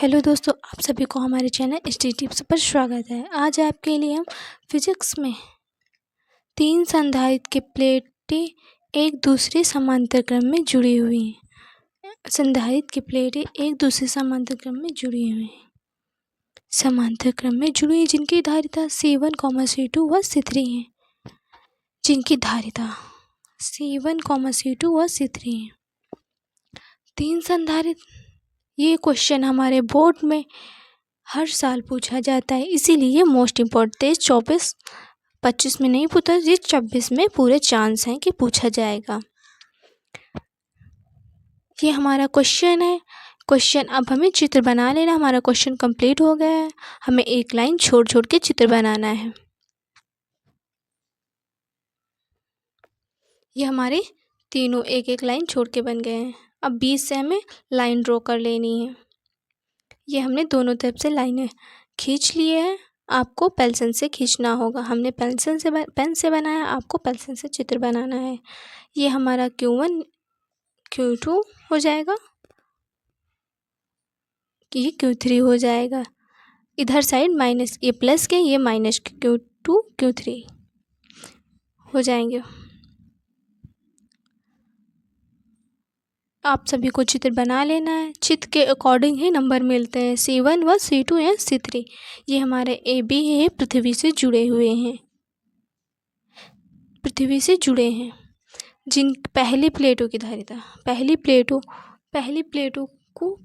Hello दोस्तों, आप सभी को हमारे चैनल एचडी टिप्स पर स्वागत है। आज आपके लिए हम फिजिक्स में 3 संधारित्र की प्लेटें एक दूसरे समांतर क्रम में जुड़ी हुई हैं। संधारित्र की प्लेटें एक दूसरे समांतर क्रम में जुड़ी हुई हैं, जिनकी धारिता C1, C2 व C3 है। C1, C2 व C3 है। 3 संधारित्र। ये क्वेश्चन हमारे बोर्ड में हर साल पूछा जाता है, इसीलिए मोस्ट इम्पोर्टेंट है। 24-25 में नहीं पूछा, ये 26 में पूरे चांस हैं कि पूछा जाएगा। ये हमारा क्वेश्चन है। अब हमें चित्र बना लेना। हमारा क्वेश्चन कंप्लीट हो गया है। हमें एक लाइन छोड़ छोड़ के चित्र बनाना है। ये हमारे तीनों एक एक लाइन छोड़ के बन गए हैं। अब बीच से हमें लाइन ड्रॉ कर लेनी है। ये हमने दोनों तरफ से लाइनें खींच लिए हैं। आपको पेंसिल से खींचना होगा। हमने पेन से बनाया, आपको पेंसिल से चित्र बनाना है। ये हमारा Q1 Q2 हो जाएगा, ये Q3 हो जाएगा। इधर साइड माइनस, ये प्लस के, ये माइनस के, Q2 Q3 हो जाएंगे। आप सभी को चित्र बना लेना है। चित्र के अकॉर्डिंग ही नंबर मिलते हैं। C1 व C2 एंड C3 ये हमारे AB है, पृथ्वी से जुड़े हैं। जिन पहली प्लेटों की धारिता, पहली प्लेटों को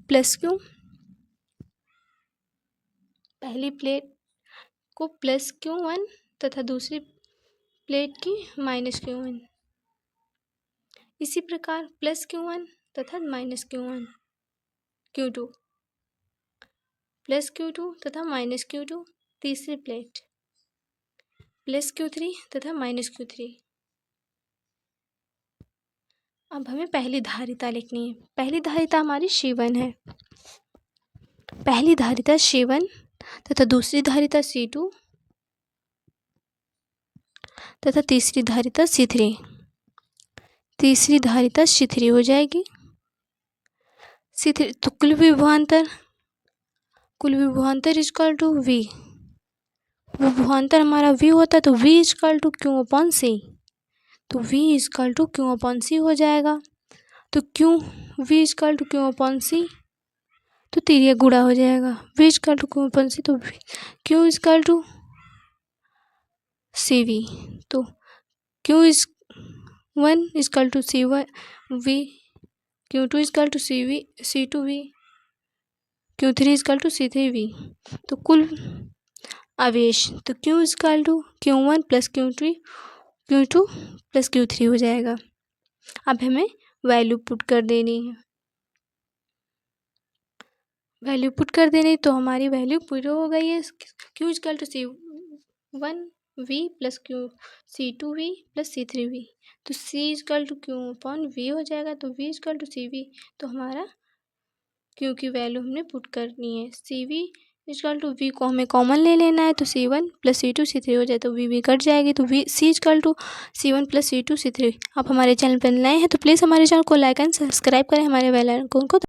प्लस Q1 तथा दूसरी प्लेट की माइनस Q1। इसी प्रकार प्लस Q1 तथा माइनस Q2, प्लस Q2 तथा माइनस Q2 तीसरी प्लेट, प्लस Q3 तथा माइनस Q3। अब हमें पहली धारिता लिखनी है। पहली धारिता हमारी C1 है। पहली धारिता C1 तथा दूसरी धारिता C2 तथा तीसरी धारिता C3। तीसरी धारिता C3 हो जाएगी। C3 तो कुल विभवांतर इक्वल टू V। विभवांतर हमारा V होता है तो V equal to Q upon C। तो V equal to Q upon C हो जाएगा। तो V equal to Q upon C तो तिरिया गुणा हो जाएगा। V equal to Q upon C तो Q इक्वल टू CV। तो Q1 equal to C1V, Q2 equal to C2V, Q3 equal to C3V। तो कुल आवेश तो Q equal to Q1 plus Q2 plus Q3 हो जाएगा। अब हमें वैल्यू पुट कर देनी है। तो हमारी वैल्यू पूरी हो गई है। Q equal to C1V plus C2V plus C3V। तो C equal to Q upon V हो जाएगा। तो V इक्वल टू CV। तो हमारा Q की वैल्यू हमने पुट करनी है। CV इक्वल टू V को हमें कॉमन ले लेना है। तो C1 प्लस C2 C3 हो जाए तो V कट जाएगी। तो C equal to C1 plus C2 C3। आप हमारे चैनल पर नए हैं तो प्लीज़ हमारे चैनल को लाइक एंड सब्सक्राइब करें। हमारे बेल आइकन को